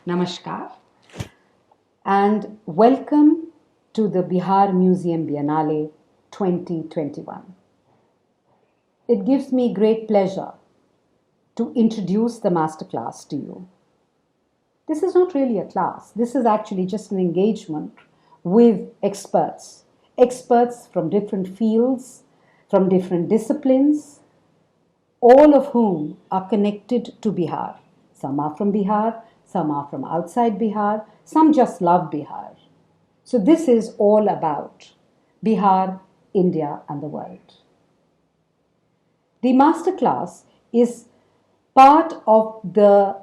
Namaskar and welcome to the Bihar Museum Biennale 2021. It gives me great pleasure to introduce the masterclass to you. This is not really a class, this is actually just an engagement with experts from different fields, from different disciplines, all of whom are connected to Bihar. Some are from Bihar, some are from outside Bihar, some just love Bihar. So this is all about Bihar, India and the world. The masterclass is part of the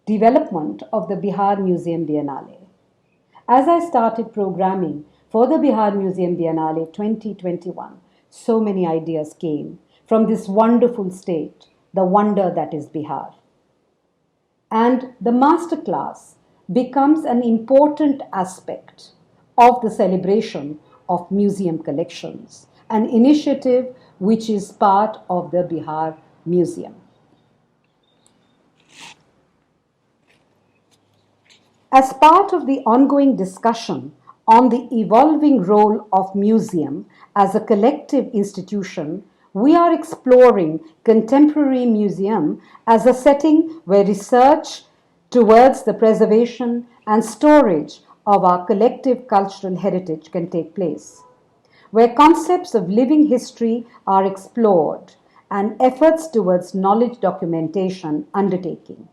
development of the Bihar Museum Biennale. As I started programming for the Bihar Museum Biennale 2021, so many ideas came from this wonderful state, the wonder that is Bihar. And the masterclass becomes an important aspect of the celebration of museum collections, an initiative which is part of the Bihar Museum. As part of the ongoing discussion on the evolving role of museum as a collective institution, we are exploring contemporary museum as a setting where research towards the preservation and storage of our collective cultural heritage can take place, where concepts of living history are explored and efforts towards knowledge documentation undertaken.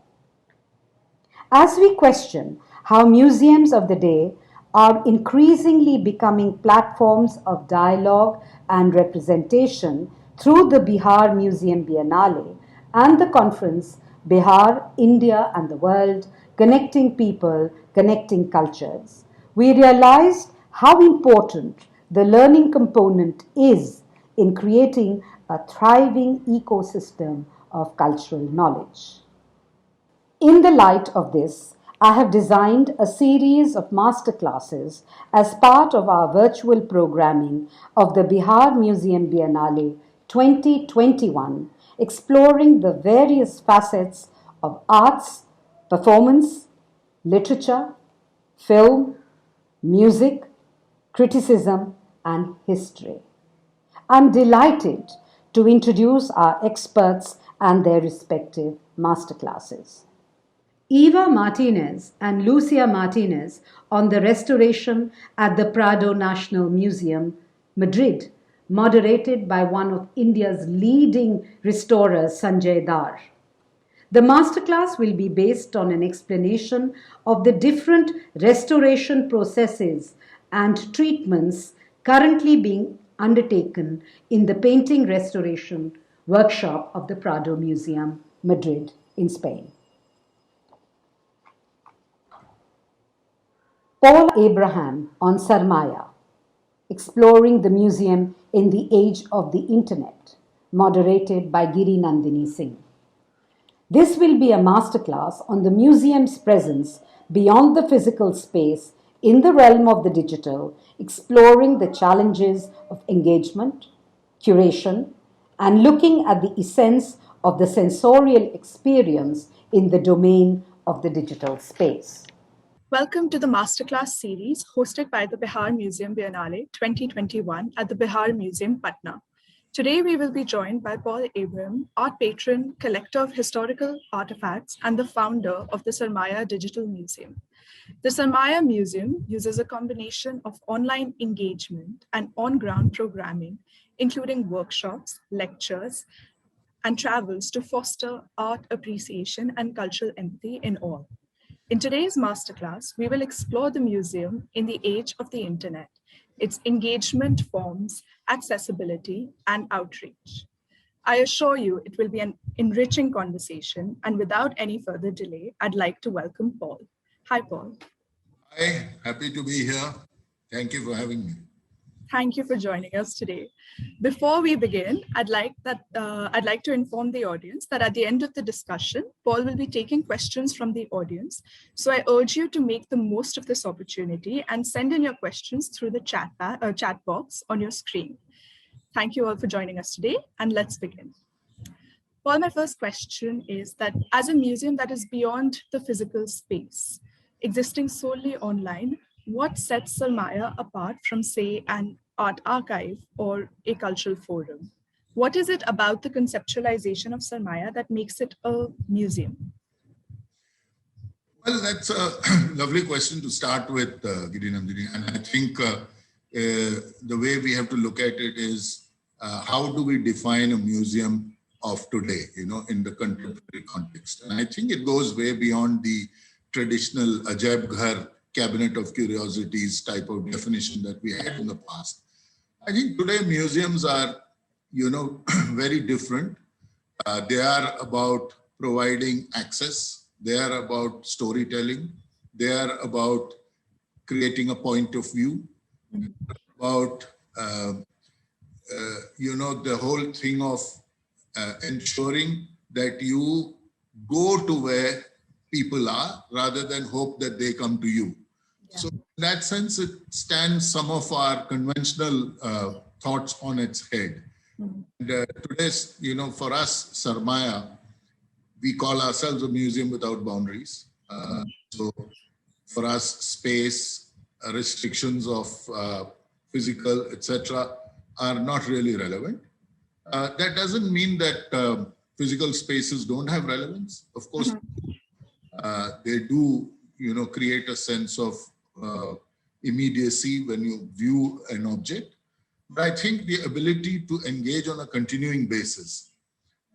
As we question how museums of the day are increasingly becoming platforms of dialogue and representation through the Bihar Museum Biennale and the conference Bihar, India and the World, Connecting People, Connecting Cultures, we realized how important the learning component is in creating a thriving ecosystem of cultural knowledge. In the light of this, I have designed a series of masterclasses as part of our virtual programming of the Bihar Museum Biennale 2021, exploring the various facets of arts, performance, literature, film, music, criticism, and history. I'm delighted to introduce our experts and their respective masterclasses. Eva Martinez and Lucia Martinez on the restoration at the Prado National Museum, Madrid, moderated by one of India's leading restorers, Sanjay Dar. The masterclass will be based on an explanation of the different restoration processes and treatments currently being undertaken in the painting restoration workshop of the Prado Museum, Madrid, in Spain. Paul Abraham on Sarmaya, exploring the museum in the age of the internet, moderated by Giri Nandini Singh. This will be a masterclass on the museum's presence beyond the physical space in the realm of the digital, exploring the challenges of engagement, curation, and looking at the essence of the sensorial experience in the domain of the digital space. Welcome to the Masterclass series hosted by the Bihar Museum Biennale 2021 at the Bihar Museum, Patna. Today, we will be joined by Paul Abraham, art patron, collector of historical artifacts, and the founder of the Sarmaya Digital Museum. The Sarmaya Museum uses a combination of online engagement and on-ground programming, including workshops, lectures, and travels to foster art appreciation and cultural empathy in all. In today's masterclass, we will explore the museum in the age of the internet, its engagement forms, accessibility, and outreach. I assure you it will be an enriching conversation, and without any further delay, I'd like to welcome Paul. Hi, Paul. Hi, happy to be here. Thank you for having me. Thank you for joining us today. Before we begin, I'd like to inform the audience that at the end of the discussion, Paul will be taking questions from the audience. So I urge you to make the most of this opportunity and send in your questions through the chat box on your screen. Thank you all for joining us today, and let's begin. Paul, my first question is that as a museum that is beyond the physical space, existing solely online, what sets Sarmaya apart from, say, an art archive or a cultural forum? What is it about the conceptualization of Sarmaya that makes it a museum? Well, that's a lovely question to start with, Giri Nandini. And I think the way we have to look at it is how do we define a museum of today, in the contemporary context. And I think it goes way beyond the traditional Ajaib Ghar, cabinet of curiosities type of definition that we had in the past. I think today museums are, very different. They are about providing access. They are about storytelling. They are about creating a point of view, about, the whole thing of ensuring that you go to where people are rather than hope that they come to you. Yeah. So in that sense, it stands some of our conventional thoughts on its head. Mm-hmm. And today's, for us, Sarmaya, we call ourselves a museum without boundaries. So for us, space, restrictions of physical, etc., are not really relevant. That doesn't mean that physical spaces don't have relevance. Of course, they do, create a sense of immediacy when you view an object. But I think the ability to engage on a continuing basis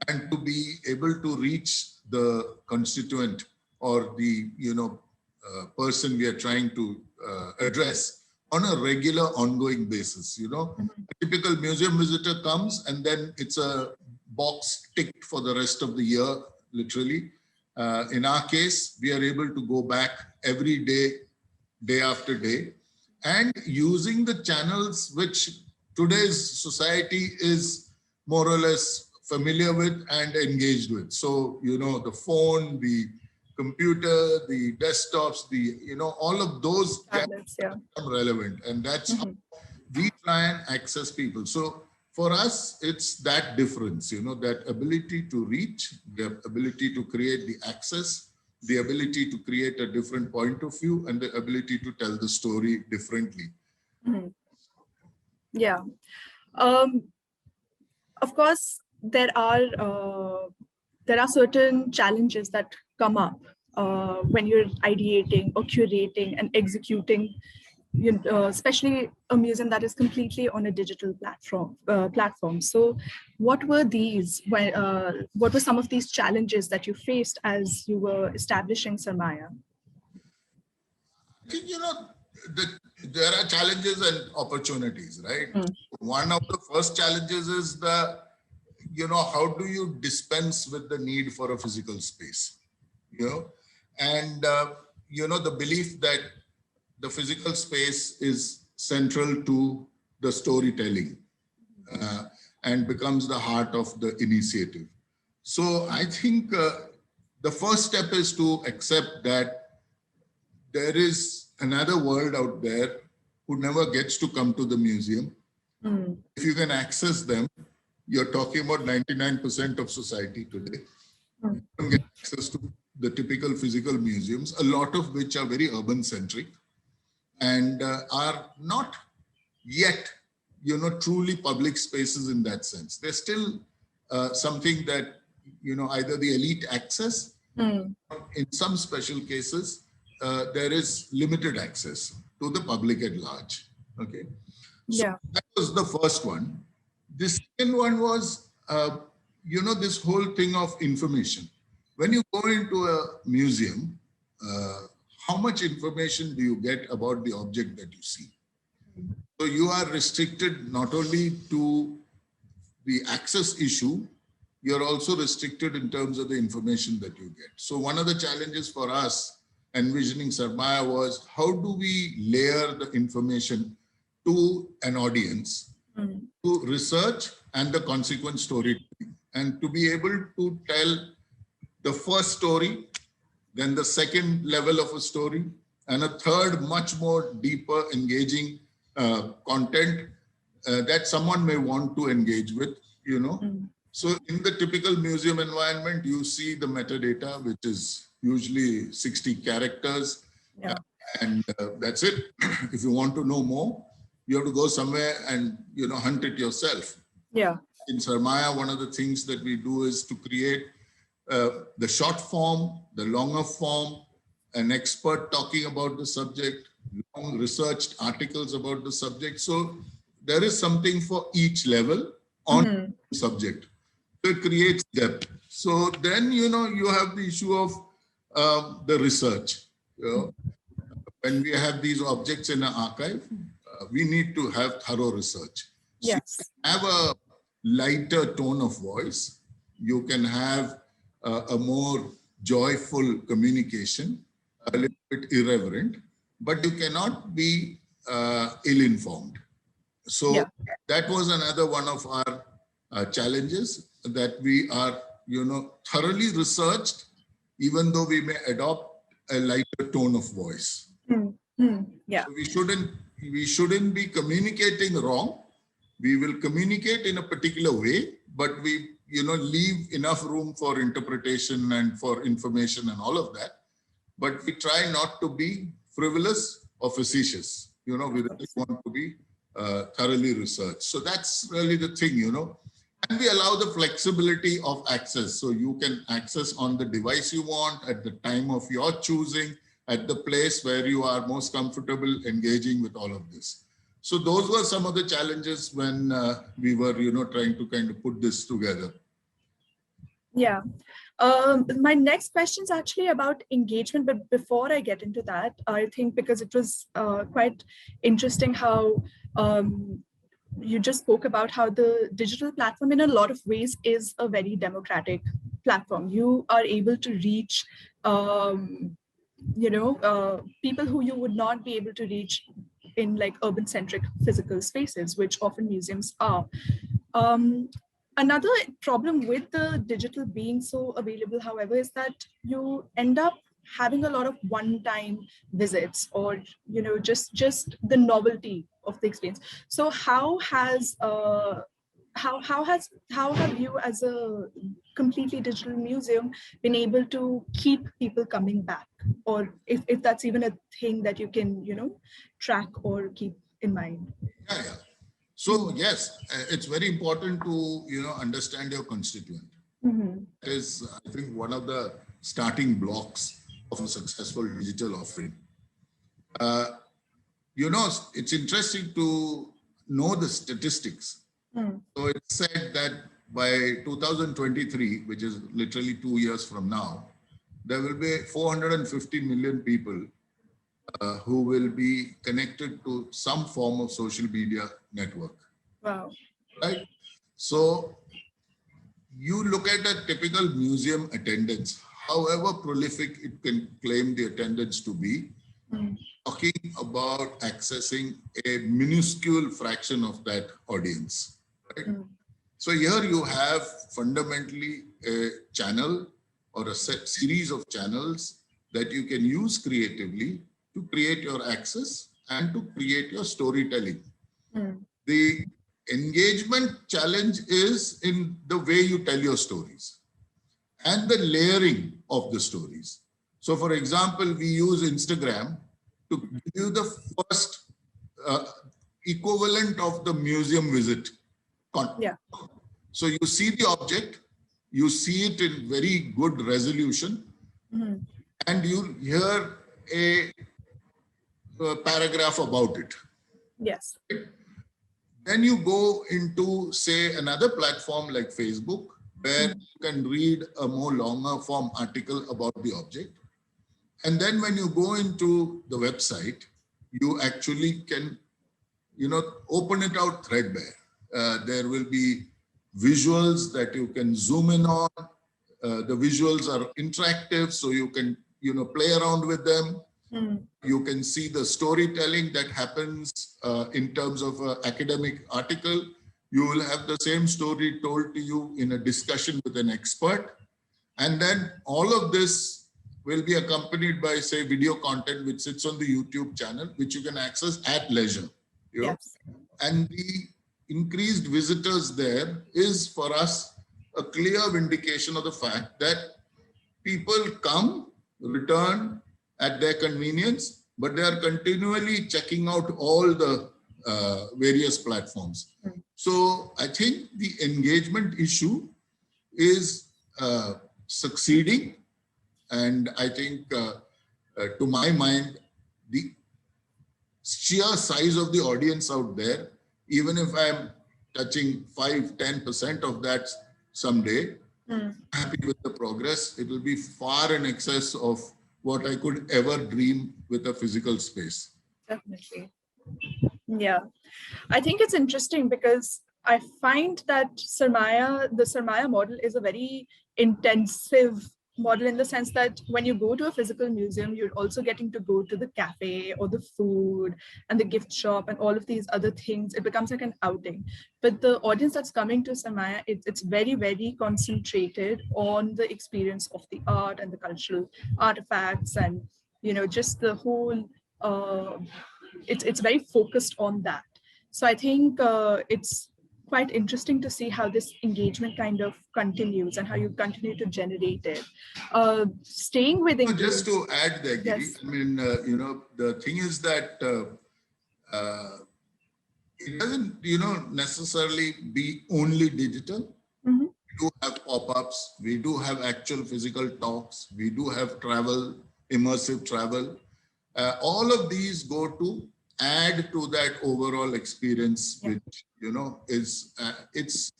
and to be able to reach the constituent or the, person we are trying to address on a regular ongoing basis, A typical museum visitor comes and then it's a box ticked for the rest of the year, literally. In our case, we are able to go back every day, day after day, and using the channels which today's society is more or less familiar with and engaged with. So, the phone, the computer, the desktops, all of those tablets, become relevant. And that's how we try and access people. So for us, it's that difference, that ability to reach, the ability to create the access, the ability to create a different point of view, and the ability to tell the story differently. Mm-hmm. Yeah. Of course, there are certain challenges that come up when you're ideating or curating and executing, especially a museum that is completely on a digital platform. So what were these? What were some of these challenges that you faced as you were establishing Sarmaya? I think, there are challenges and opportunities, right? One of the first challenges is how do you dispense with the need for a physical space, and, the belief that the physical space is central to the storytelling and becomes the heart of the initiative. So I think the first step is to accept that there is another world out there who never gets to come to the museum. If you can access them, you're talking about 99% of society today. You don't get access to the typical physical museums, a lot of which are very urban centric and are not yet, truly public spaces in that sense. They're still something that, either the elite access, in some special cases, there is limited access to the public at large. Okay. So yeah, that was the first one. The second one was, this whole thing of information. When you go into a museum, how much information do you get about the object that you see? So you are restricted not only to the access issue, you're also restricted in terms of the information that you get. So one of the challenges for us envisioning Sarmaya was, how do we layer the information to an audience to research and the consequent storytelling, and to be able to tell the first story, then the second level of a story, and a third, much more deeper, engaging content that someone may want to engage with, So in the typical museum environment, you see the metadata, which is usually 60 characters. Yeah. And that's it. If you want to know more, you have to go somewhere and, hunt it yourself. Yeah. In Sarmaya, one of the things that we do is to create the short form, the longer form, an expert talking about the subject, long researched articles about the subject. So there is something for each level on the subject. So it creates depth. So then, you have the issue of the research. When we have these objects in an archive, we need to have thorough research. So Yes. you can have a lighter tone of voice. You can have a more joyful communication, a little bit irreverent, but you cannot be ill-informed. So that was another one of our challenges, that we are, thoroughly researched, even though we may adopt a lighter tone of voice. Yeah. So we shouldn't be communicating wrong. We will communicate in a particular way, but we, leave enough room for interpretation and for information and all of that. But we try not to be frivolous or facetious. We really want to be thoroughly researched. So that's really the thing, And we allow the flexibility of access. So you can access on the device you want, at the time of your choosing, at the place where you are most comfortable engaging with all of this. So those were some of the challenges when we were, trying to kind of put this together. Yeah. My next question is actually about engagement, but before I get into that, I think because it was quite interesting how you just spoke about how the digital platform in a lot of ways is a very democratic platform. You are able to reach, people who you would not be able to reach in like urban centric physical spaces, which often museums are. Another problem with the digital being so available, however, is that you end up having a lot of one-time visits, or just the novelty of the experience. So how have you, as a completely digital museum, been able to keep people coming back, or if that's even a thing that you can track or keep in mind? Yeah. So yes, it's very important to understand your constituent. That is, I think, one of the starting blocks of a successful digital offering. It's interesting to know the statistics. So it's said that by 2023, which is literally 2 years from now, there will be 450 million people who will be connected to some form of social media network. Wow. Right? So you look at a typical museum attendance, however prolific it can claim the attendance to be, talking about accessing a minuscule fraction of that audience. Right? So here you have fundamentally a channel or a set series of channels that you can use creatively to create your access and to create your storytelling. The engagement challenge is in the way you tell your stories and the layering of the stories. So for example, we use Instagram to give you the first equivalent of the museum visit. Yeah. So you see the object, you see it in very good resolution, and you hear a paragraph about it. Yes. Then you go into, say, another platform like Facebook, where you can read a more longer form article about the object. And then when you go into the website, you actually can, open it out threadbare. There will be visuals that you can zoom in on. The visuals are interactive, so you can, play around with them. You can see the storytelling that happens in terms of an academic article. You will have the same story told to you in a discussion with an expert. And then all of this will be accompanied by, say, video content, which sits on the YouTube channel, which you can access at leisure. Yes. And the increased visitors there is, for us, a clear vindication of the fact that people come, return at their convenience, but they are continually checking out all the various platforms. So I think the engagement issue is succeeding. And I think, to my mind, the sheer size of the audience out there, even if I'm touching 5-10% of that someday, happy with the progress. It will be far in excess of what I could ever dream with a physical space. Definitely. Yeah. I think it's interesting because I find that the Sarmaya model is a very intensive model in the sense that when you go to a physical museum, you're also getting to go to the cafe or the food and the gift shop and all of these other things. It becomes like an outing. But the audience that's coming to Sarmaya, it's very, very concentrated on the experience of the art and the cultural artifacts and, just the whole, it's very focused on that. So I think it's quite interesting to see how this engagement kind of continues and how you continue to generate it. Staying with engagement. Just to add there, Giri, Yes. I mean, the thing is that it doesn't, necessarily be only digital. Mm-hmm. We do have pop-ups, we do have actual physical talks, we do have travel, immersive travel. All of these go to add to that overall experience, which is it's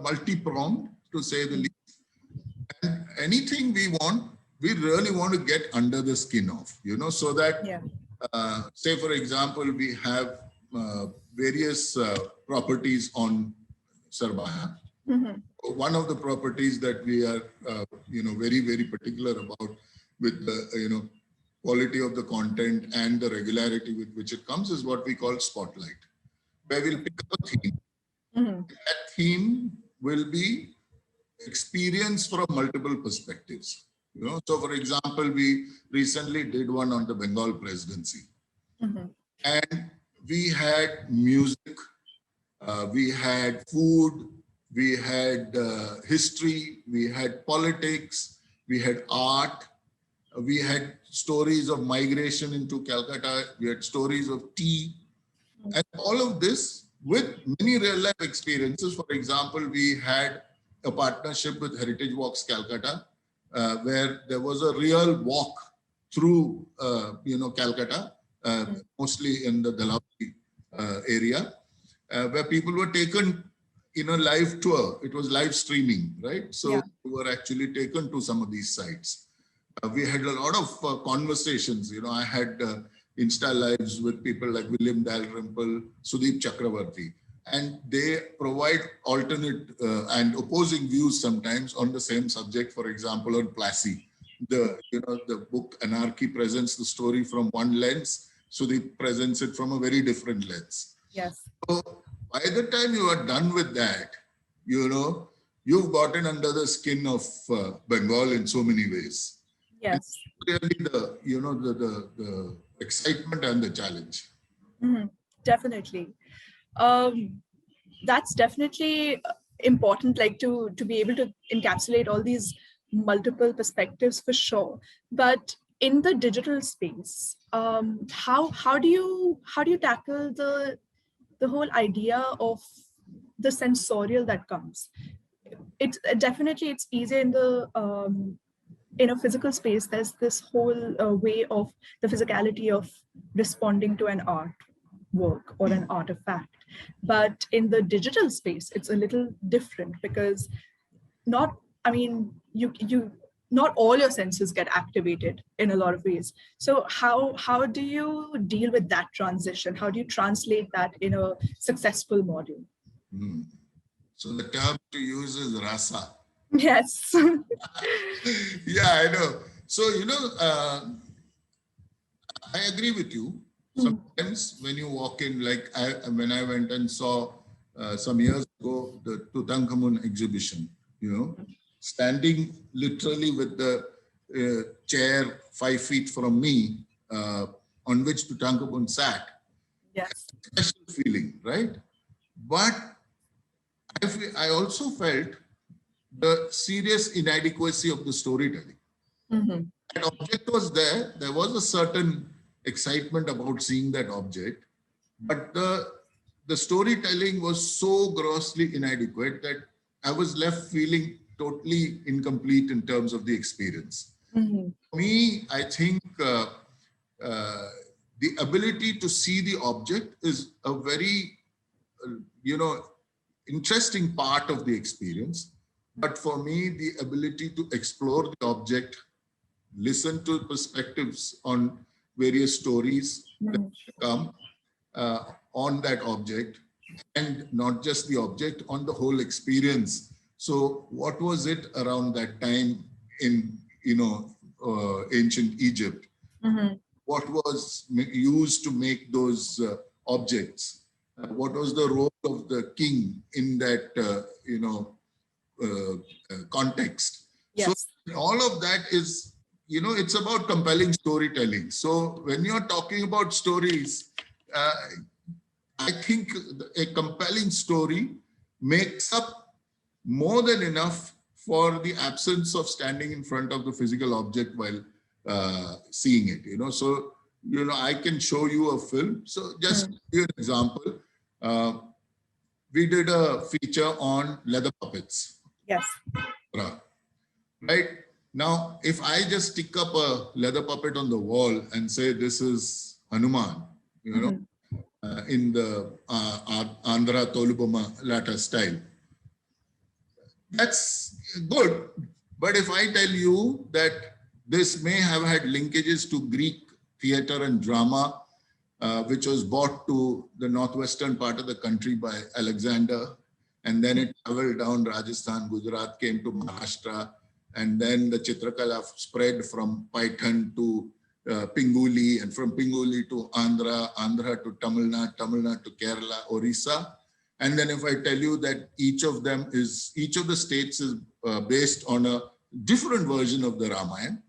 multi-pronged, to say the least. And anything we really want to get under the skin of, so that say for example, we have various properties on Sarmaya. Mm-hmm. One of the properties that we are very, very particular about with the quality of the content and the regularity with which it comes is what we call Spotlight, where we'll pick up a theme. Mm-hmm. That theme will be experienced from multiple perspectives. So for example, we recently did one on the Bengal presidency. Mm-hmm. And we had music, we had food, we had history, we had politics, we had art, we had stories of migration into Calcutta, we had stories of tea, and all of this with many real life experiences. For example, we had a partnership with Heritage Walks Calcutta, where there was a real walk through, Calcutta, mostly in the Dalhousie area, where people were taken in a live tour. It was live streaming, right? So we were actually taken to some of these sites. We had a lot of conversations. I had Insta lives with people like William Dalrymple, Sudeep Chakravarti, and they provide alternate and opposing views sometimes on the same subject. For example, on Plassey, the book Anarchy presents the story from one lens, Sudeep presents it from a very different lens. Yes. So by the time you are done with that, you've gotten under the skin of Bengal in so many ways. Yes. It's really the excitement and the challenge. Mm-hmm. Definitely. That's definitely important, like to be able to encapsulate all these multiple perspectives for sure. But in the digital space, how do you tackle the whole idea of the sensorial that comes? It's definitely it's easier in a physical space. There's this whole way of the physicality of responding to an art work or an artifact. But in the digital space, it's a little different because not all your senses get activated in a lot of ways. So how do you deal with that transition? How do you translate that in a successful model? So the term to use is rasa. Yes. Yeah, I know. So, I agree with you. Sometimes when you walk in, like when I went and saw some years ago, the Tutankhamun exhibition, standing literally with the chair 5 feet from me, on which Tutankhamun sat. Yes. Special feeling, right? But I also felt the serious inadequacy of the storytelling. Mm-hmm. That object was there. There was a certain excitement about seeing that object, but the storytelling was so grossly inadequate that I was left feeling totally incomplete in terms of the experience. Mm-hmm. For me, I think uh, the ability to see the object is a very, interesting part of the experience. But for me, the ability to explore the object, listen to perspectives on various stories that come on that object, and not just the object, on the whole experience. So what was it around that time in, ancient Egypt? Mm-hmm. What was used to make those objects? What was the role of the king in that, context? Yes. So all of that is, it's about compelling storytelling. So when you're talking about stories, I think a compelling story makes up more than enough for the absence of standing in front of the physical object while seeing it. So I can show you a film. So just to give you an example, we did a feature on leather puppets. Yes. Right now, if I just stick up a leather puppet on the wall and say this is Hanuman, in the Andhra Toluboma Lata style, that's good. But if I tell you that this may have had linkages to Greek theater and drama, which was brought to the northwestern part of the country by Alexander, and then it traveled down Rajasthan, Gujarat, came to Maharashtra, and then the Chitrakala spread from Python to Pinguli, and from Pinguli to Andhra, Andhra to Tamil Nadu to Kerala, Orissa. And then if I tell you that each of the states is based on a different version of the Ramayana,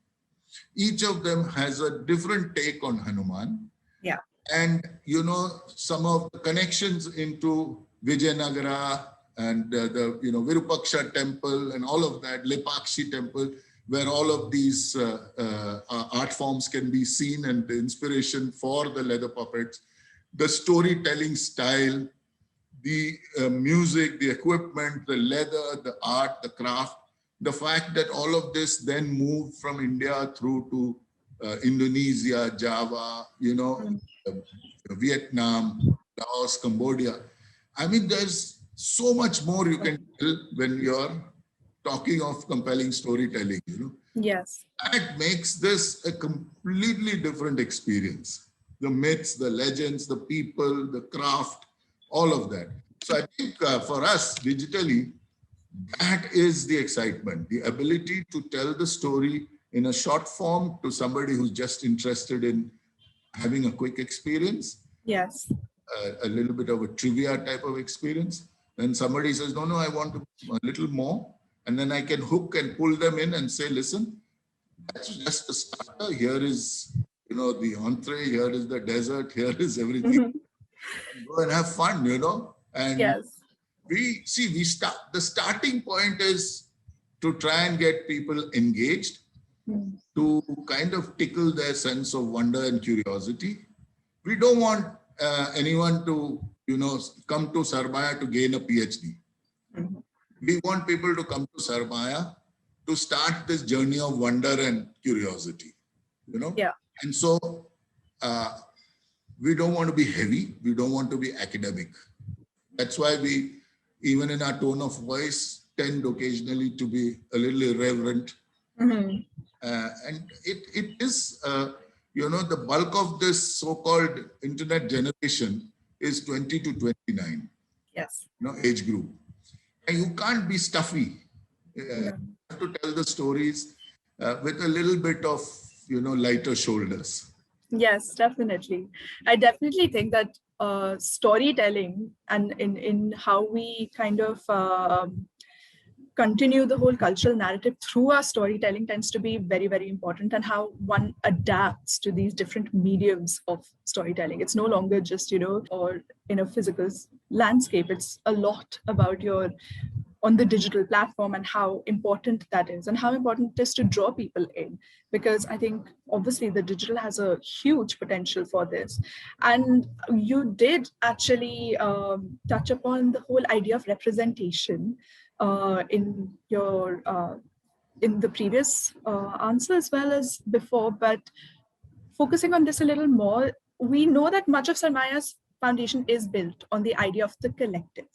each of them has a different take on Hanuman. Yeah. And, some of the connections into Vijayanagara and the Virupaksha temple and all of that, Lepakshi temple, where all of these art forms can be seen, and the inspiration for the leather puppets, the storytelling style, the music, the equipment, the leather, the art, the craft, the fact that all of this then moved from India through to Indonesia, Java, Vietnam, Laos, Cambodia. I mean, there's so much more you can tell when you're talking of compelling storytelling, Yes. That makes this a completely different experience. The myths, the legends, the people, the craft, all of that. So I think for us digitally, that is the excitement, the ability to tell the story in a short form to somebody who's just interested in having a quick experience. Yes. A little bit of a trivia type of experience. Then somebody says, no, I want a little more. And then I can hook and pull them in and say, listen, that's just the starter. Here is, the entree. Here is the dessert. Here is everything. Go and have fun, And yes. The starting point is to try and get people engaged, to kind of tickle their sense of wonder and curiosity. We don't want anyone to, come to Sarmaya to gain a PhD. We want people to come to Sarmaya to start this journey of wonder and curiosity, Yeah. And so we don't want to be heavy. We don't want to be academic. That's why we, even in our tone of voice, tend occasionally to be a little irreverent. And it is, the bulk of this so-called internet generation is 20 to 29, yes, age group. And you can't be stuffy. You have to tell the stories with a little bit of, lighter shoulders. Yes, definitely. I definitely think that storytelling and in how we kind of continue the whole cultural narrative through our storytelling tends to be very, very important, and how one adapts to these different mediums of storytelling. It's no longer just, or in a physical landscape. It's a lot about your on the digital platform and how important that is and how important it is to draw people in, because I think obviously the digital has a huge potential for this. And you did actually touch upon the whole idea of representation in the previous answer as well as before, but focusing on this a little more, we know that much of Sarmaya's foundation is built on the idea of the collective.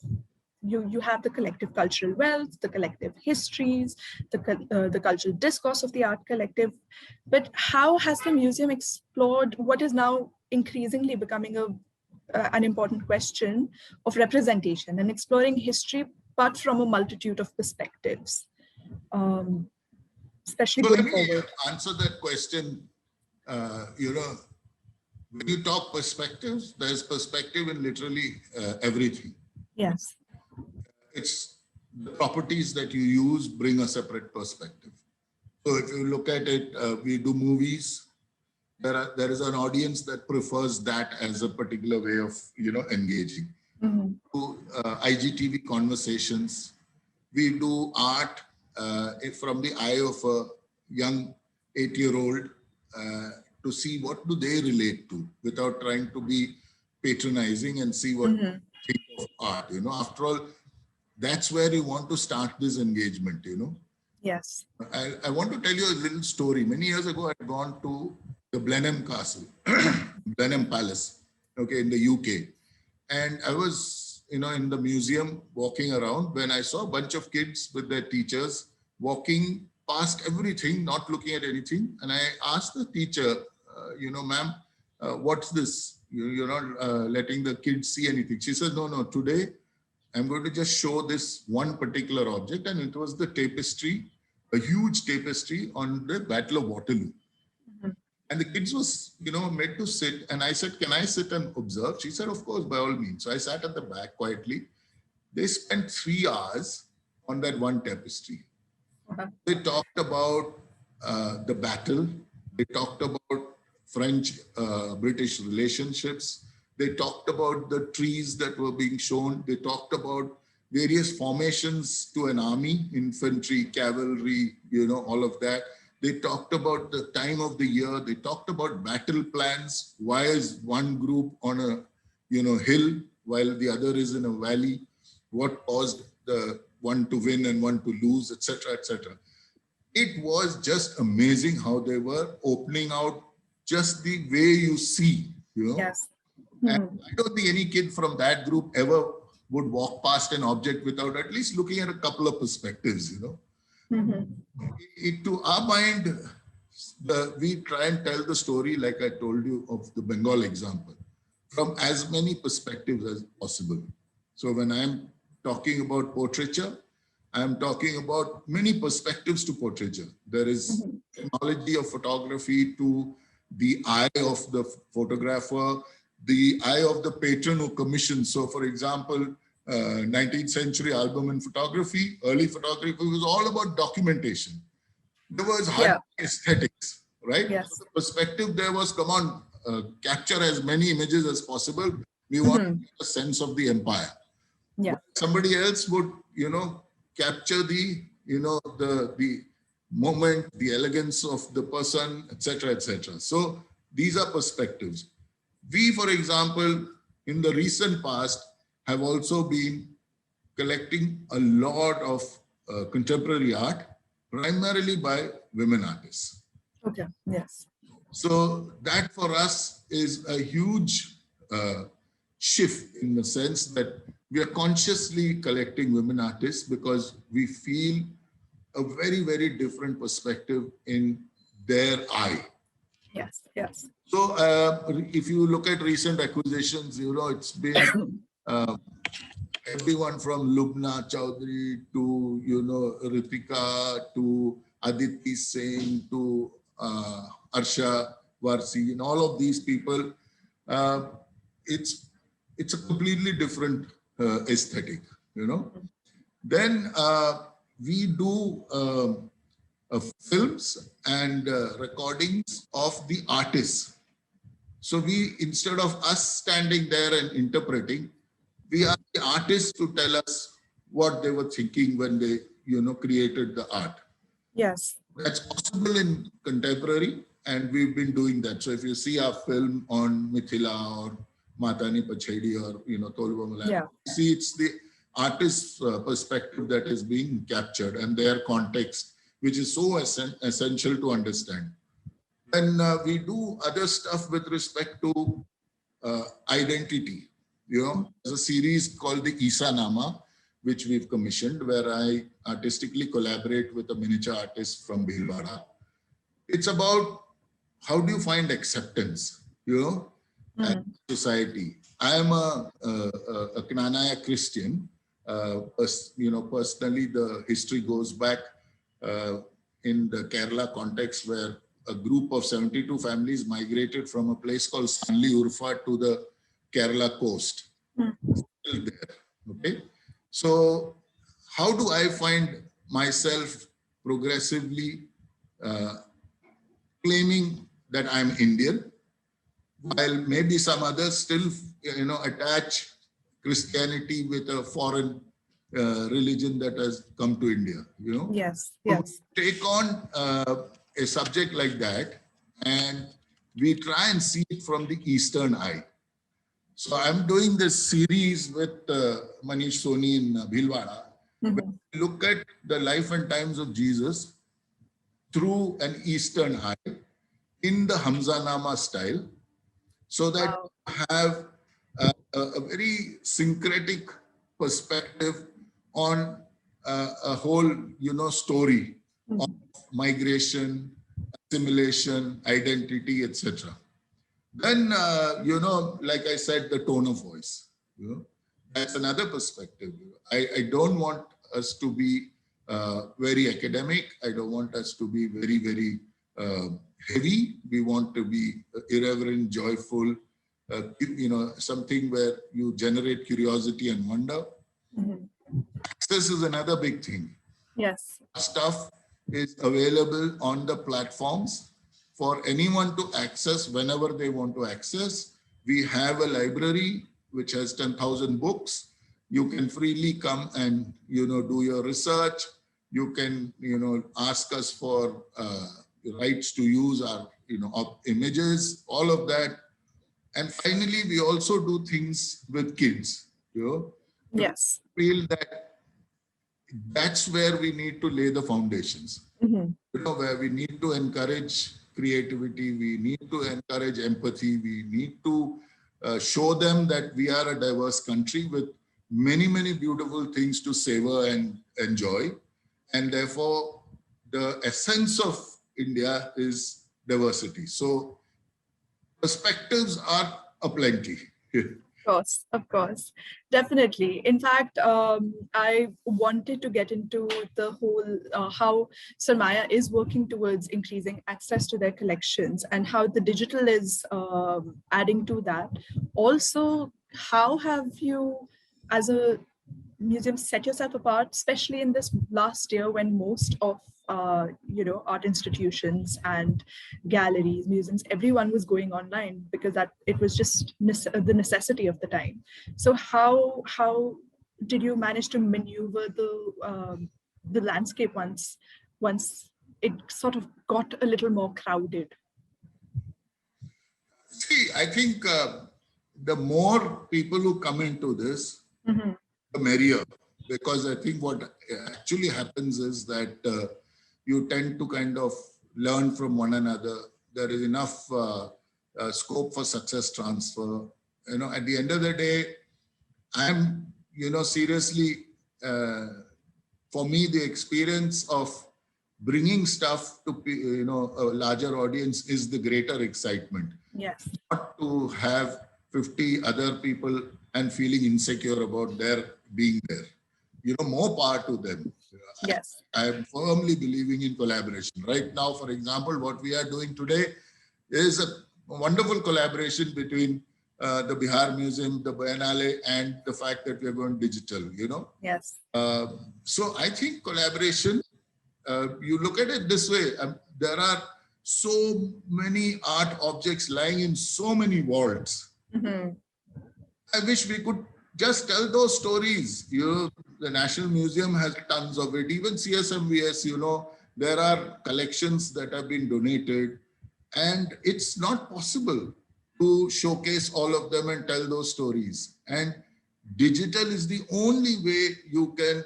You have the collective cultural wealth, the collective histories, the cultural discourse of the art collective. But how has the museum explored what is now increasingly becoming an important question of representation and exploring history, but from a multitude of perspectives, especially So let going me forward? answer that question. When you talk perspectives, there's perspective in literally everything. Yes. It's the properties that you use bring a separate perspective. So if you look at it, we do movies. There is an audience that prefers that as a particular way of engaging. Mm-hmm. To IGTV conversations, we do art from the eye of a young 8-year-old to see what do they relate to without trying to be patronizing and see what Mm-hmm. think of art. After all, that's where you want to start this engagement. Yes. I want to tell you a little story. Many years ago, I'd gone to the Blenheim Castle, Blenheim Palace, okay, in the UK. And I was, in the museum walking around when I saw a bunch of kids with their teachers walking past everything, not looking at anything. And I asked the teacher, ma'am, what's this? You're not letting the kids see anything. She said, no, today I'm going to just show this one particular object. And it was the tapestry, a huge tapestry on the Battle of Waterloo. Mm-hmm. And the kids was, made to sit. And I said, can I sit and observe? She said, of course, by all means. So I sat at the back quietly. They spent 3 hours on that one tapestry. Uh-huh. They talked about the battle. They talked about French-British relationships. They talked about the trees that were being shown. They talked about various formations to an army, infantry, cavalry, all of that. They talked about the time of the year. They talked about battle plans. Why is one group on a, hill while the other is in a valley? What caused the one to win and one to lose, etc., etc. It was just amazing how they were opening out just the way you see, Yes. And I don't think any kid from that group ever would walk past an object without at least looking at a couple of perspectives, Mm-hmm. To our mind, we try and tell the story, like I told you, of the Bengal example, from as many perspectives as possible. So when I'm talking about portraiture, I'm talking about many perspectives to portraiture. There is technology of photography to the eye of the photographer, the eye of the patron who commissions. So for example, 19th century album and photography, early photography was all about documentation. There was hard aesthetics, right? Yes. So the perspective there was, come on, capture as many images as possible. We want a sense of the empire. Yeah. But somebody else would, capture the, the moment, the elegance of the person, etc., etc. So these are perspectives. We, for example, in the recent past, have also been collecting a lot of contemporary art, primarily by women artists. Okay. Yes. So that for us is a huge shift in the sense that we are consciously collecting women artists because we feel a very, very different perspective in their eye. Yes. Yes. So if you look at recent acquisitions, it's been everyone from Lubna Chowdhury to, Ritika to Aditi Singh to Arsha Varsi, and all of these people, it's a completely different aesthetic, Then we do films and recordings of the artists. So we, instead of us standing there and interpreting, we are the artists to tell us what they were thinking when they, created the art. Yes. That's possible in contemporary, and we've been doing that. So if you see our film on Mithila or Matani Pachedi or, Tolva Malay, Yeah. see it's the artist's perspective that is being captured and their context, which is so essential to understand. And we do other stuff with respect to identity. There's a series called the Isa Nama, which we've commissioned, where I artistically collaborate with a miniature artist from Bhilwara. It's about how do you find acceptance, in society. I am a Knanaya Christian. Personally, the history goes back in the Kerala context, where a group of 72 families migrated from a place called Sanli Urfa to the Kerala coast. Still there, okay? So how do I find myself progressively claiming that I'm Indian, while maybe some others still, attach Christianity with a foreign religion that has come to India, Yes, So yes. take on a subject like that, and we try and see it from the Eastern eye. So I'm doing this series with Manish Soni in Bhilwara. We look at the life and times of Jesus through an Eastern eye in the Hamzanama style, so that you have a very syncretic perspective on a whole, story of migration, assimilation, identity, etc. Then, like I said, the tone of voice, that's another perspective. I don't want us to be very academic. I don't want us to be very, very heavy. We want to be irreverent, joyful, something where you generate curiosity and wonder. Access is another big thing. Yes. Stuff is available on the platforms for anyone to access whenever they want to access. We have a library which has 10,000 books. You can freely come and, do your research. You can, ask us for rights to use our, images, all of that. And finally, we also do things with kids, Yes. Feel that that's where we need to lay the foundations, where we need to encourage creativity, we need to encourage empathy, we need to show them that we are a diverse country with many, many beautiful things to savor and enjoy. And therefore, the essence of India is diversity. So perspectives are aplenty. Of course, definitely. In fact, I wanted to get into the whole how Sarmaya is working towards increasing access to their collections and how the digital is adding to that. Also, how have you, as a museum, set yourself apart, especially in this last year when most of art institutions and galleries, museums, everyone was going online because that it was just the necessity of the time. So how did you manage to maneuver the landscape once it sort of got a little more crowded? See, I think the more people who come into this, the merrier, because I think what actually happens is that you tend to kind of learn from one another. There is enough scope for success transfer. At the end of the day, I'm, seriously, for me, the experience of bringing stuff to, a larger audience is the greater excitement. Yes. Not to have 50 other people and feeling insecure about their being there. More power to them. Yes. I'm firmly believing in collaboration. Right now, for example, what we are doing today is a wonderful collaboration between the Bihar Museum, the Biennale, and the fact that we are going digital, Yes. So I think collaboration, you look at it this way, there are so many art objects lying in so many vaults. I wish we could just tell those stories. the National Museum has tons of it. Even CSMVS, you know, there are collections that have been donated, and it's not possible to showcase all of them and tell those stories. And digital is the only way you can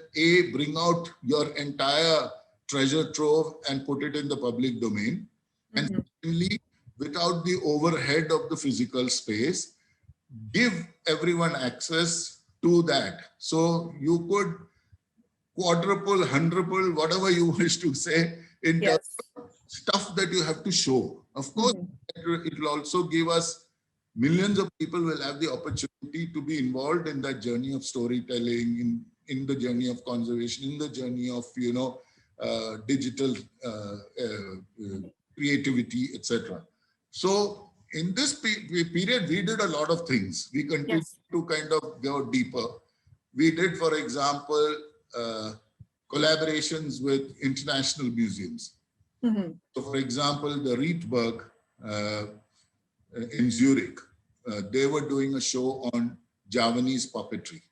bring out your entire treasure trove and put it in the public domain. And secondly, without the overhead of the physical space, give everyone access to that. So you could quadruple, hundredple, whatever you wish to say in terms of stuff that you have to show. Of course, it will also give us millions of people will have the opportunity to be involved in that journey of storytelling, in the journey of conservation, in the journey of, you know, digital creativity, etc. So in this period, we did a lot of things. We continued to kind of go deeper. We did, for example, collaborations with international museums. So for example, the Rietberg in Zurich, they were doing a show on Javanese puppetry.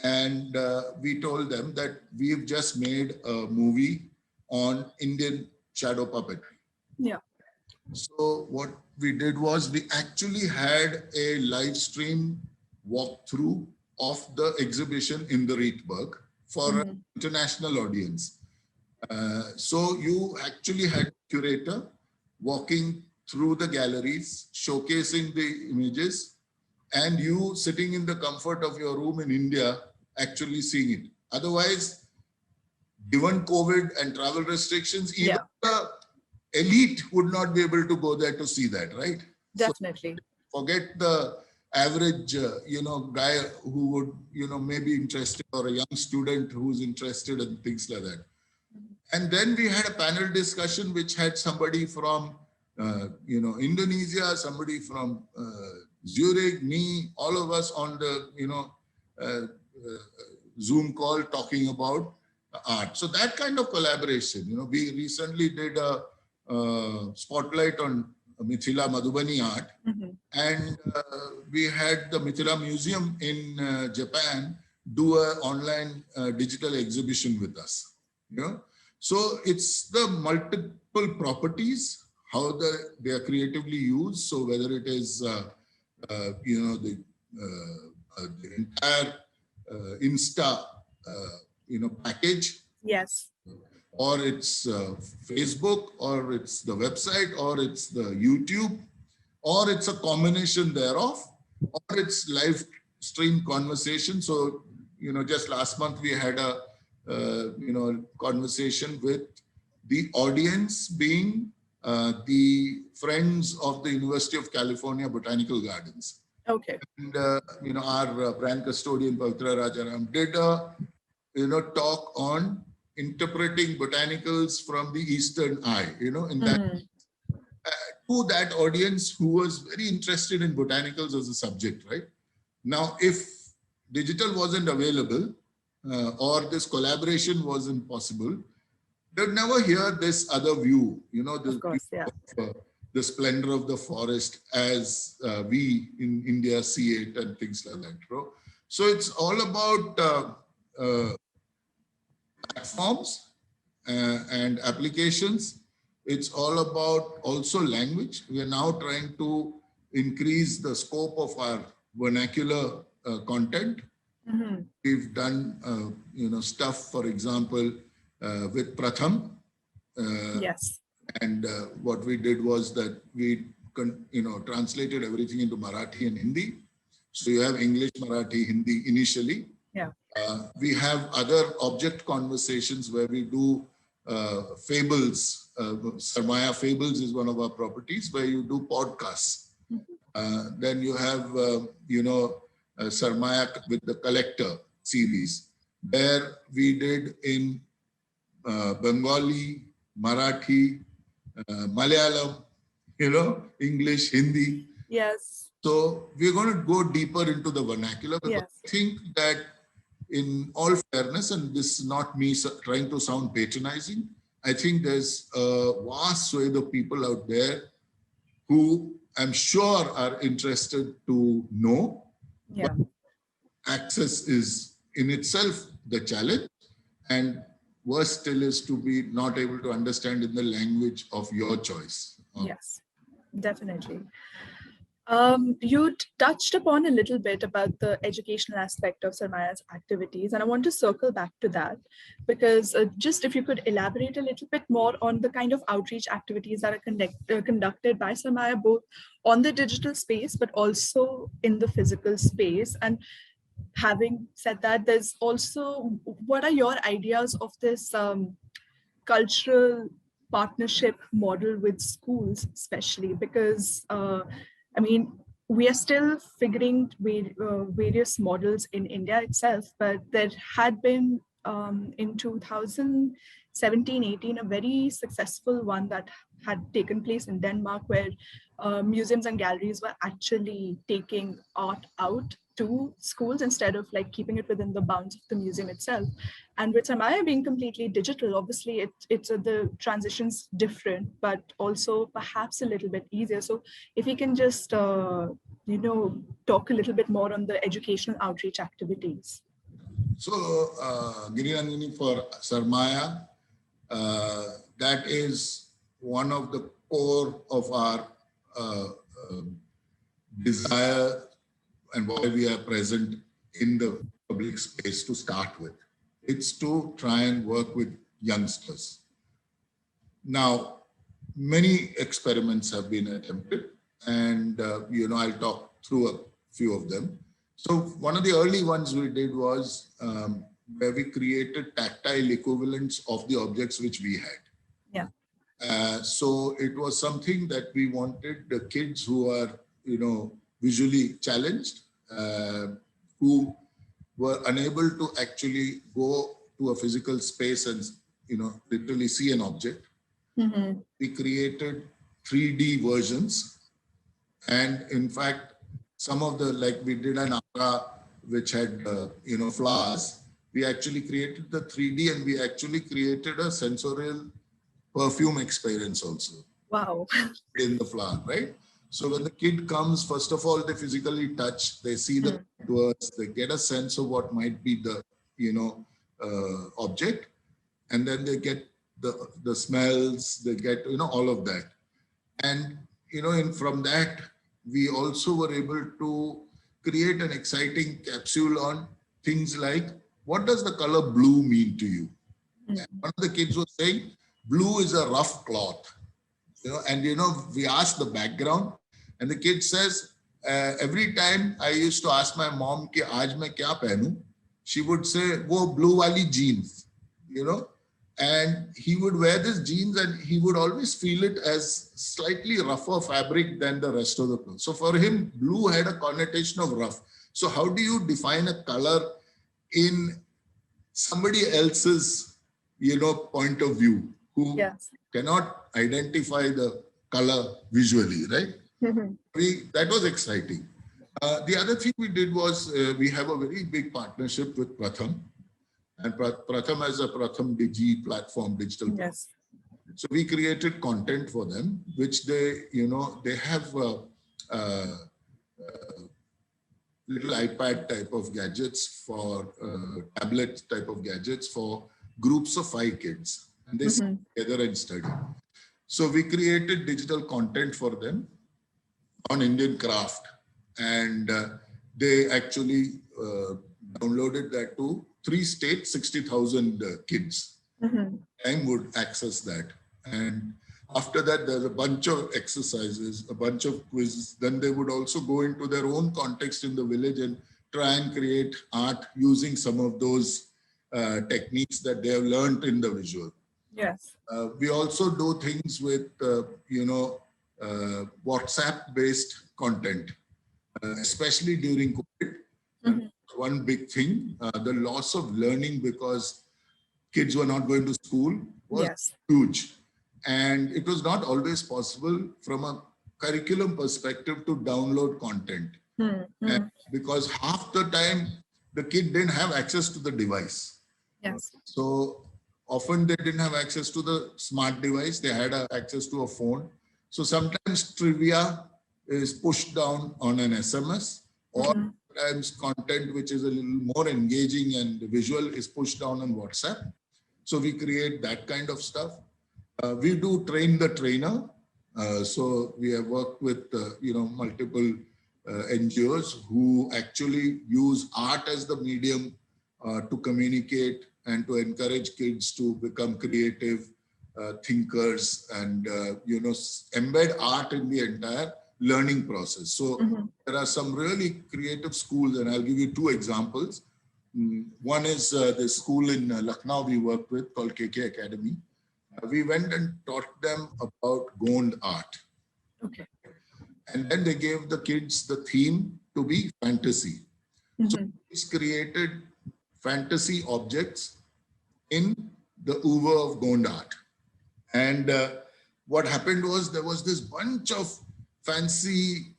And we told them that we've just made a movie on Indian shadow puppetry. Yeah. So what we did was we actually had a live stream walkthrough of the exhibition in the Rietberg for an international audience. So you actually had a curator walking through the galleries, showcasing the images, and you sitting in the comfort of your room in India, actually seeing it. Otherwise, given COVID and travel restrictions, even the elite would not be able to go there to see that, right? Definitely. So forget the average, you know, guy who would, you know, maybe interested, or a young student who's interested in things like that. And then we had a panel discussion which had somebody from, you know, Indonesia, somebody from Zurich, me, all of us on the, you know, Zoom call talking about art. So that kind of collaboration, you know, we recently did a spotlight on Mithila Madhubani art, and we had the Mithila Museum in Japan do an online digital exhibition with us. You know, so it's the multiple properties, how they are creatively used. So whether it is you know, the entire Insta you know, package, or it's Facebook, or it's the website, or it's the YouTube, or it's a combination thereof, or it's live stream conversation. So, you know, just last month we had a you know, conversation with the audience being the friends of the University of California Botanical Gardens. Okay. And you know, our brand custodian Pavitra Rajaram did a, you know, talk on interpreting botanicals from the Eastern eye, you know, in that to that audience who was very interested in botanicals as a subject, right? Now, if digital wasn't available or this collaboration wasn't possible, they'd never hear this other view, you know, the splendor of the forest as we in India see it and things like that. Right? So it's all about platforms and applications. It's all about also language. We are now trying to increase the scope of our vernacular content. We've done, you know, stuff, for example, with Pratham. And what we did was that we, you know, translated everything into Marathi and Hindi. So you have English, Marathi, Hindi initially. We have other object conversations where we do fables. Sarmaya Fables is one of our properties where you do podcasts. Then you have, you know, Sarmaya with the Collector series. There we did in Bengali, Marathi, Malayalam, you know, English, Hindi. So we're going to go deeper into the vernacular, because I think that in all fairness, and this is not me trying to sound patronizing, I think there's a vast swathe of people out there who I'm sure are interested to know. But access is in itself the challenge, and worse still is to be not able to understand in the language of your choice. Yes, definitely. You touched upon a little bit about the educational aspect of Sarmaya's activities, and I want to circle back to that because just if you could elaborate a little bit more on the kind of outreach activities that are conducted by Sarmaya, both on the digital space, but also in the physical space. And having said that, there's also, what are your ideas of this cultural partnership model with schools, especially because I mean, we are still figuring various models in India itself, but there had been in 2017-18 a very successful one that had taken place in Denmark, where museums and galleries were actually taking art out to schools instead of like keeping it within the bounds of the museum itself. And with Sarmaya being completely digital, obviously it's the transition's different, but also perhaps a little bit easier. So if we can just, talk a little bit more on the educational outreach activities. So, Girirangini, for Sarmaya, that is one of the core of our desire and why we are present in the public space to start with. It's to try and work with youngsters. Now, many experiments have been attempted, and I'll talk through a few of them. So one of the early ones we did was where we created tactile equivalents of the objects which we had. Yeah. So it was something that we wanted the kids who are, visually challenged, who were unable to actually go to a physical space and, literally see an object. Mm-hmm. We created 3D versions. And in fact, some of the, like we did an aura which had, flowers. We actually created the 3D, and we actually created a sensorial perfume experience also. Wow. In the flower, right? So when the kid comes, first of all, they physically touch, they see the contours, they get a sense of what might be the, object, and then they get the smells, they get, all of that. And, from that, we also were able to create an exciting capsule on things like, what does the color blue mean to you? And one of the kids was saying, blue is a rough cloth, and, we asked the background, and the kid says, every time I used to ask my mom, ki aaj main kya pehnu? She would say, wo blue wali jeans, and he would wear this jeans and he would always feel it as slightly rougher fabric than the rest of the clothes. So for him, blue had a connotation of rough. So how do you define a color in somebody else's, point of view, who cannot identify the color visually, right? Mm-hmm. That was exciting. The other thing we did was we have a very big partnership with Pratham, and Pratham as a Pratham Digi platform, digital platform. Yes. So we created content for them, which they, they have little iPad type of gadgets for tablet type of gadgets for groups of 5 kids, and they sit together and study. So we created digital content for them on Indian craft, and they actually downloaded that to 3 states, 60,000 kids. Time would access that. And after that, there's a bunch of exercises, a bunch of quizzes. Then they would also go into their own context in the village and try and create art using some of those techniques that they have learned in the visual. Yes. We also do things with, WhatsApp-based content, especially during COVID. One big thing, the loss of learning because kids were not going to school was huge. And it was not always possible from a curriculum perspective to download content. Because half the time, the kid didn't have access to the device. Yes. So often they didn't have access to the smart device. They had access to a phone. So sometimes trivia is pushed down on an SMS, or times content which is a little more engaging and visual is pushed down on WhatsApp. So we create that kind of stuff. We do train the trainer. So we have worked with, multiple NGOs who actually use art as the medium to communicate and to encourage kids to become creative thinkers and, embed art in the entire learning process. So there are some really creative schools, and I'll give you two examples. One is the school in Lucknow we worked with called KK Academy. We went and taught them about Gond art. Okay. And then they gave the kids the theme to be fantasy. So it's created fantasy objects in the oeuvre of Gond art. And what happened was there was this bunch of fancy,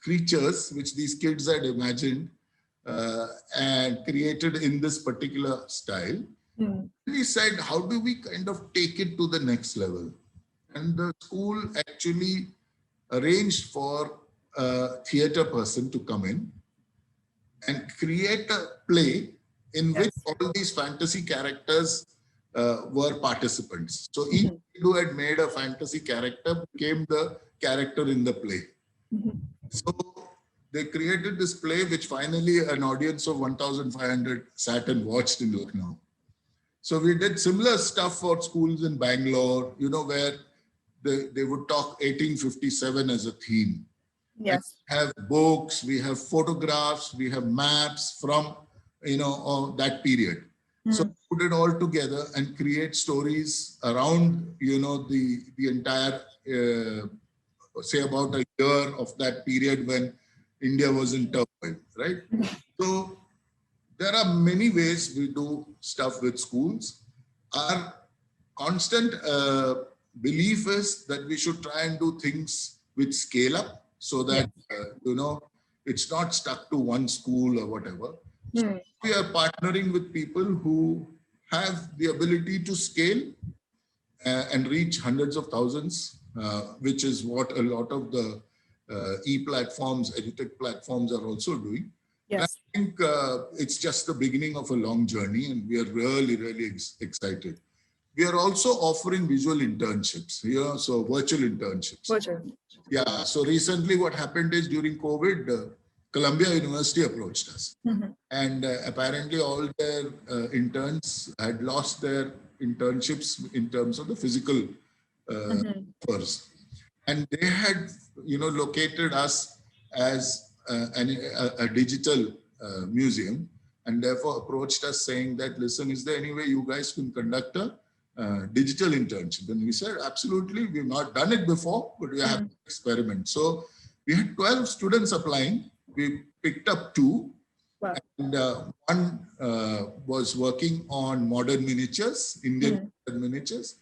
creatures which these kids had imagined and created in this particular style. We said, how do we kind of take it to the next level? And the school actually arranged for a theater person to come in and create a play in which all these fantasy characters were participants. So each who had made a fantasy character became the character in the play. So they created this play which finally an audience of 1,500 sat and watched in Lucknow. So we did similar stuff for schools in Bangalore, where they would talk 1857 as a theme. Yes. We have books, we have photographs, we have maps from, that period. So put it all together and create stories around, the entire, say about a year of that period when India was in turmoil, right? So there are many ways we do stuff with schools. Our constant belief is that we should try and do things which scale up so that, it's not stuck to one school or whatever. So we are partnering with people who have the ability to scale and reach hundreds of thousands, which is what a lot of the e-platforms, edutech platforms are also doing. Yes. I think it's just the beginning of a long journey, and we are really, really excited. We are also offering visual internships here, so virtual internships. Virtual. Yeah, so recently what happened is during COVID, Columbia University approached us. And apparently all their interns had lost their internships in terms of the physical offers. And they had, located us as a digital museum, and therefore approached us saying that, listen, is there any way you guys can conduct a digital internship? And we said, absolutely, we've not done it before, but we have to experiment. So we had 12 students applying. We picked up 2. Wow. And one was working on modern miniatures, Indian miniatures.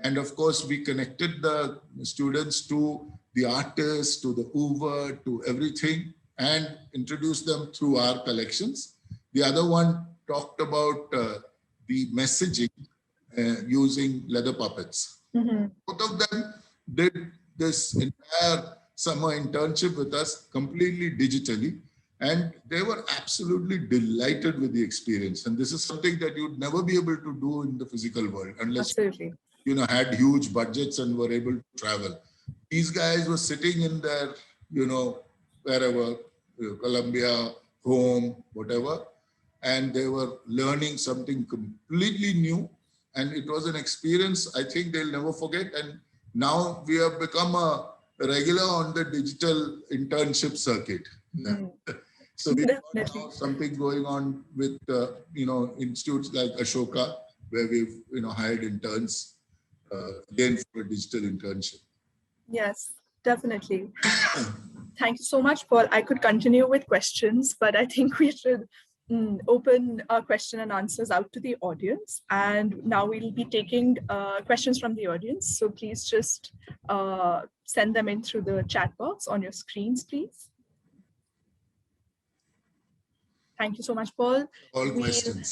And of course, we connected the students to the artists, to the oeuvre, to everything, and introduced them through our collections. The other one talked about the messaging using leather puppets. Both of them did this entire summer internship with us completely digitally, and they were absolutely delighted with the experience. And this is something that you'd never be able to do in the physical world unless you had huge budgets and were able to travel. These guys were sitting in their, wherever, Columbia, home, whatever, and they were learning something completely new. And it was an experience I think they'll never forget. And now we have become a regular on the digital internship circuit. So we've got now something going on with, institutes like Ashoka, where we've, hired interns again for a digital internship. Yes, definitely. Thank you so much, Paul. I could continue with questions, but I think we should open our question and answers out to the audience. And now we'll be taking questions from the audience. So please just send them in through the chat box on your screens, please. Thank you so much, Paul. All questions.